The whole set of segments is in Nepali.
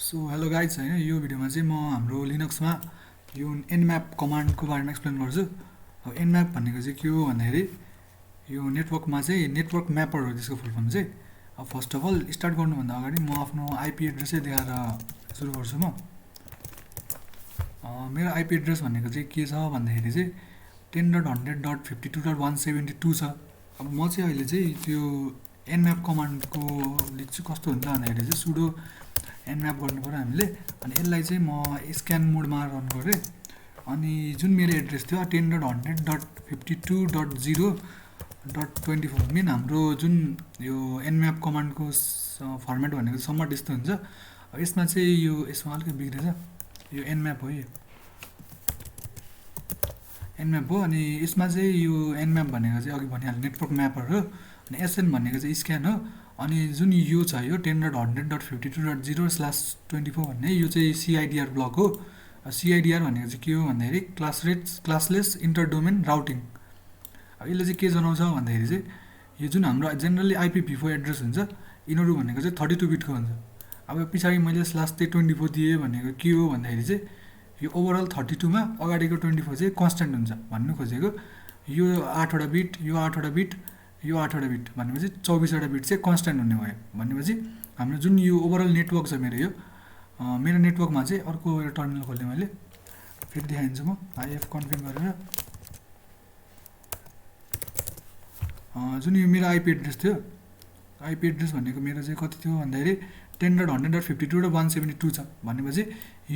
सो हेलो गाइज होइन यो भिडियोमा चाहिँ म हाम्रो लिनक्समा यो nmap कमान्डको बारेमा एक्सप्लेन गर्छु। अब nmap भनेको चाहिँ के हो भन्दाखेरि यो नेटवर्कमा चाहिँ नेटवर्क म्यापर हो त्यसको फुल फर्म चाहिँ। अब फर्स्ट अफ अल स्टार्ट गर्नुभन्दा अगाडि म आफ्नो आइपी एड्रेसै देखाएर सुरु गर्छु। मेरो आइपी एड्रेस भनेको चाहिँ के छ भन्दाखेरि चाहिँ 10.100.52.172 छ। अब म चाहिँ अहिले चाहिँ त्यो nmap कमान्डको लेख्छु। कस्तो हुन्छ भन्दाखेरि चाहिँ सुडो nmap गर्नु पर्यो हामीले। अनि यसलाई चाहिँ म स्क्यान मोडमा रन गरेँ। अनि जुन मेरो एड्रेस थियो 10.100.52.0.24 मेन हाम्रो जुन यो nmap कमान्डको फर्मेट भनेको सम्म यस्तो हुन्छ। अब यसमा चाहिँ यो यसमा अलिकति बिग्रेछ, यो nmap हो, यो nmap हो। अनि यसमा चाहिँ यो nmap भनेको चाहिँ अघि भनिहाल्नु नेटवर्क म्यापर हो। अनि एसएन भनेको चाहिँ स्क्यान हो। अनि जुन यो छ यो 10.100.52.0/24 भन्ने यो चाहिँ CIDR-block हो। CIDR भनेको चाहिँ के हो भन्दाखेरि क्लासलेस इन्टर डोमेन राउटिङ। अब यसले चाहिँ के जनाउँछ भन्दाखेरि चाहिँ यो जुन हाम्रो जेनरली IPv4 एड्रेस हुन्छ यिनीहरू भनेको चाहिँ 32 बिटको हुन्छ। अब पछाडि मैले /24 दिएँ भनेको के हो भन्दाखेरि चाहिँ यो ओभरअल 32 मा अगाडिको 24 चाहिँ कन्स्ट्यान्ट हुन्छ भन्नु खोजेको। यो 8वटा बिट, यो 8वटा बिट, यो 8वटा बिट भनेपछि 24वटा बिट चाहिँ कन्स्ट्यान्ट हुने भयो। भनेपछि हाम्रो जुन यो ओभरअल नेटवर्क छ मेरो नेटवर्कमा चाहिँ अर्को एउटा टर्मिनल खोलेँ मैले, फेरि देखाइदिन्छु म IF कन्फिग गरेर। जुन यो मेरो आइपी एड्रेस थियो, आइपी एड्रेस भनेको मेरो चाहिँ कति थियो भन्दाखेरि 10.100.52.172 छ। भनेपछि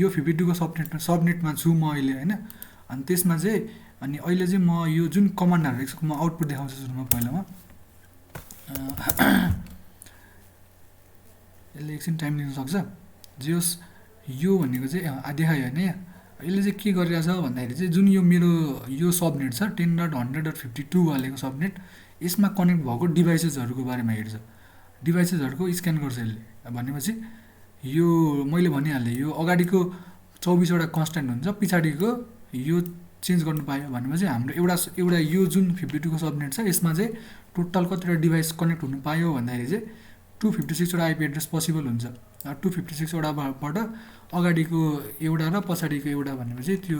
यो 52 को सबनेटमा छु म अहिले होइन। अनि त्यसमा चाहिँ अनि अहिले चाहिँ म यो जुन कमान्डहरू लेख्छु म आउटपुट देखाउँछु सुरुमा पहिलामा। यसले एकछिन टाइम लिन सक्छ जे होस्। यो भनेको चाहिँ देखायो होइन। यहाँ यसले चाहिँ के गरिरहेछ भन्दाखेरि चाहिँ जुन यो मेरो यो सबनेट छ 10.100.52 वालेको सबनेट, यसमा कनेक्ट भएको डिभाइसेसहरूको बारेमा हेर्छ। डिभाइसेसहरूको स्क्यान गर्छ यसले। भनेपछि यो मैले भनिहालेँ यो अगाडिको 24वटा कन्स्ट्यान्ट हुन्छ, पछाडिको यो चेन्ज गर्नु पायो। भनेपछि हाम्रो एउटा यो जुन 52 को सबनेट छ यसमा चाहिँ टोटल कतिवटा डिभाइस कनेक्ट हुनु पायो भन्दाखेरि चाहिँ 256वटा आइपी एड्रेस पोसिबल हुन्छ। 256वटाबाट अगाडिको एउटा र पछाडिको एउटा भनेपछि त्यो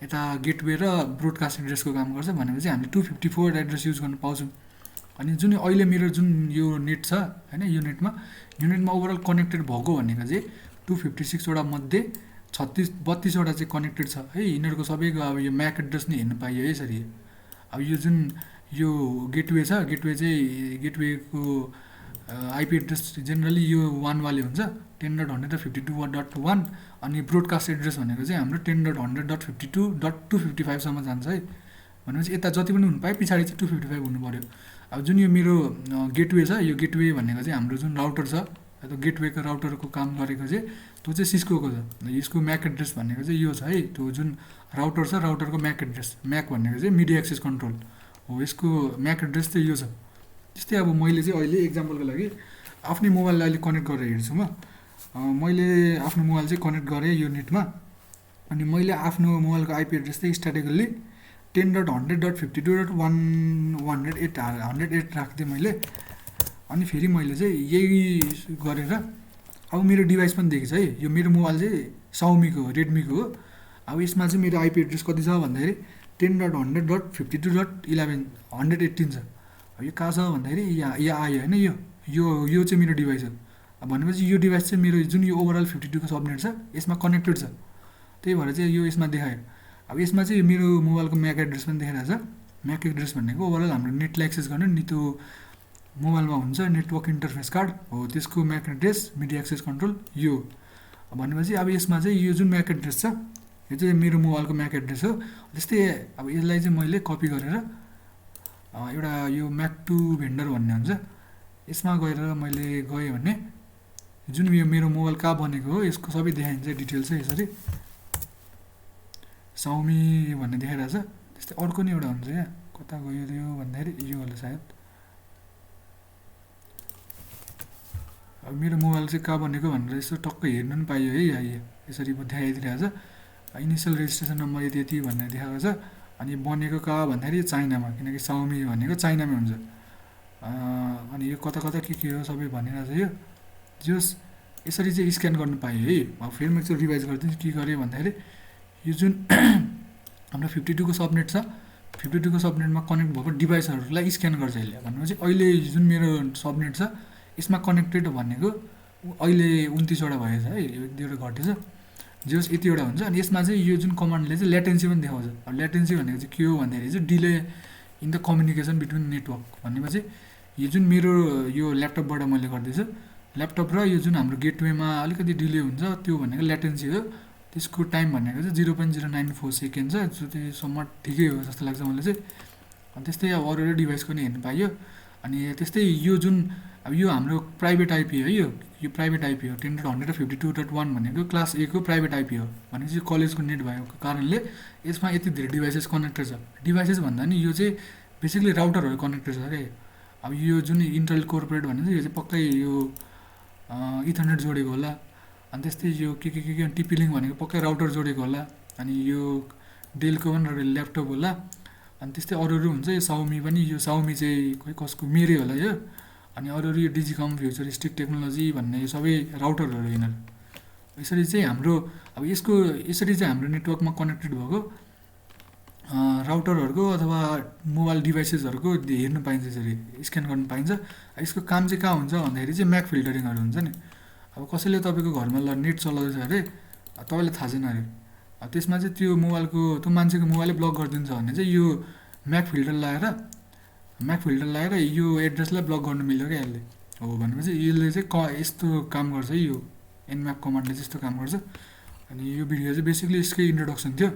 यता गेटवे र ब्रोडकास्ट एड्रेसको काम गर्छ। भनेपछि हामीले 254 एड्रेस युज गर्न पाउँछौँ। अनि जुन अहिले मेरो जुन यो नेट छ होइन, यो नेटमा ओभरअल कनेक्टेड भएको भनेको चाहिँ 256वटा मध्ये 32वटा चाहिँ कनेक्टेड छ है। यिनीहरूको सबैको अब यो म्याक एड्रेस नै हेर्नु पाइयो है यसरी। अब यो जुन यो गेटवे छ, गेटवेको आइपी एड्रेस जेनरली यो 1 वाले हुन्छ 10.100.52.1। अनि ब्रोडकास्ट एड्रेस भनेको चाहिँ हाम्रो 10.100.52.255 सम्म जान्छ है। भनेपछि यता जति पनि हुनु पायो पछाडि चाहिँ 255 हुनु पर्यो। अब जुन यो मेरो गेटवे छ, यो गेटवे भनेको चाहिँ हाम्रो जुन राउटर छ, त्यो गेटवेको राउटरको काम गरेको चाहिँ त्यो चाहिँ सिस्कोको छ। यसको म्याक एड्रेस भनेको चाहिँ यो छ है। त्यो जुन राउटर छ राउटरको म्याक एड्रेस, म्याक भनेको चाहिँ मिडिया एक्सेस कन्ट्रोल हो, यसको म्याक एड्रेस चाहिँ यो छ। त्यस्तै अब मैले चाहिँ अहिले इक्जाम्पलको लागि आफ्नै मोबाइललाई अहिले कनेक्ट गरेर हेर्छु म। मैले आफ्नो मोबाइल चाहिँ कनेक्ट गरेँ यो नेटमा। अनि मैले आफ्नो मोबाइलको आइपी एड्रेस चाहिँ स्ट्याटिकल्ली 10.100.5108 राखिदिएँ मैले। अनि फेरि मैले चाहिँ यही गरेर अब मेरो डिभाइस पनि देखिन्छ है। यो मेरो मोबाइल चाहिँ साउमीको हो, रेडमीको हो। अब यसमा चाहिँ मेरो आइपी एड्रेस कति छ भन्दाखेरि 10.100.52.1118 छ। अब यो कहाँ छ भन्दाखेरि यहाँ आयो होइन। यो चाहिँ मेरो डिभाइस हो। अब भनेपछि यो डिभाइस चाहिँ मेरो जुन यो ओभरअल 52 को सबनेट छ यसमा कनेक्टेड छ। त्यही भएर चाहिँ यो यसमा देखायो। अब यसमा चाहिँ मेरो मोबाइलको म्याक एड्रेस पनि देखाइरहेको छ। म्याक एड्रेस भनेको ओभरअल हाम्रो नेटलाई एक्सेस गर्ने नि त्यो मोबाइलमा हुन्छ नेटवर्क इन्टरफेस कार्ड हो, त्यसको MAC address media access control यो। भनेपछि अब यसमा चाहिँ यो जुन म्याक एड्रेस छ यो चाहिँ मेरो मोबाइलको म्याक एड्रेस हो। त्यस्तै अब यसलाई चाहिँ मैले कपी गरेर एउटा यो म्याक2 भेन्डर भन्ने हुन्छ यसमा गएर मैले गएँ भने जुन यो मेरो मोबाइल कहाँ बनेको हो यसको सबै देखाइन्छ डिटेल्स चाहिँ यसरी। साउमी भन्ने देखाइरहेछ। त्यस्तै अर्को नि एउटा हुन्छ यहाँ, कता गयो यो भन्दाखेरि यो होला सायद। अब मेरो मोबाइल चाहिँ कहाँ बनेको भनेर यसो टक्कै हेर्नु पनि पाइयो है। यहाँ यसरी देखाइदिइरहेछ। इनिसियल रेजिस्ट्रेसन नम्बर यति भनेर देखाएको छ। अनि बनेको कहाँ भन्दाखेरि चाइनामा, किनकि साउमी भनेको चाइनामै हुन्छ। अनि यो कता कता के हो सबै भनिरहेछ यो। जस यसरी चाहिँ स्क्यान गर्नु पाएँ है। अब फेरि म एकचोटि रिभाइज गरिदिन्छु के गरेँ भन्दाखेरि यो जुन हाम्रो 52 को सबनेट छ, 52 को सबनेटमा कनेक्ट भएको डिभाइसहरूलाई स्क्यान गर्छ यसले। भनेपछि अहिले जुन मेरो सबनेट छ यसमा कनेक्टेड भनेको अहिले 29वटा भएछ है, यो 1-2वटा घटेछ, जे होस् यतिवटा हुन्छ। अनि यसमा चाहिँ यो जुन कमान्डले चाहिँ ल्याटेन्सी पनि देखाउँछ। अब ल्याटेन्सी भनेको चाहिँ के हो भन्दाखेरि चाहिँ delay in the communication between network. भनेपछि यो जुन मेरो यो ल्यापटपबाट मैले गर्दैछु, ल्यापटप र यो जुन हाम्रो गेटवेमा अलिकति डिले हुन्छ त्यो भनेको ल्याटेन्सी हो। त्यसको टाइम भनेको चाहिँ 0.094 सेकेन्ड छ, जो त्यसम्म ठिकै हो जस्तो लाग्छ मलाई चाहिँ। अनि त्यस्तै अब अरू अरू डिभाइसको नि हेर्नु पाइयो। अनि त्यस्तै यो जुन अब यो हाम्रो प्राइभेट आइपी है, यो प्राइभेट आइपी हो। 10.152.1 भनेको क्लास ए को प्राइभेट आइपी हो। भनेपछि कलेजको नेट भएको कारणले यसमा यति धेरै डिभाइसेस कनेक्टेड छ। डिभाइसेस भन्दा नि यो चाहिँ बेसिकली राउटरहरू कनेक्टेड छ अरे। अब यो जुन इन्टेल कोर्पोरेट भनेको यो चाहिँ पक्कै यो इथरनेट जोडेको होला। अनि त्यस्तै यो के टिपी-लिङ्क भनेको पक्कै राउटर जोडेको होला। अनि यो डेलको पनि ल्यापटप होला। अनि त्यस्तै अरू अरू हुन्छ। यो साउमी पनि, यो साउमी चाहिँ खोइ कसको मेरै होला यो। अनि अरू अरू यो डिजिकम, फ्युचरिस्टिक टेक्नोलोजी भन्ने यो सबै राउटरहरू यिनीहरू। यसरी चाहिँ हाम्रो अब यसरी चाहिँ हाम्रो नेटवर्कमा कनेक्टेड भएको राउटरहरूको अथवा मोबाइल डिभाइसेसहरूको हेर्नु पाइन्छ, यसरी स्क्यान गर्नु पाइन्छ। यसको काम चाहिँ कहाँ हुन्छ भन्दाखेरि चाहिँ म्याक फिल्टरिङहरू हुन्छ नि। अब कसैले तपाईँको घरमा नेट चलाउँदैछ अरे, तपाईँलाई थाहा छैन अरे, अब त्यसमा चाहिँ त्यो मोबाइलको त्यो मान्छेको मोबाइलै ब्लक गरिदिन्छ भने चाहिँ यो म्याक फिल्टर लगाएर यो एड्रेसलाई ब्लक गर्नु मिल्यो क्या यसले। हो भनेपछि यसले चाहिँ यस्तो काम गर्छ है, यो Nmap कमान्डले चाहिँ यस्तो काम गर्छ। अनि यो भिडियो चाहिँ बेसिकली यसकै इन्ट्रोडक्सन थियो।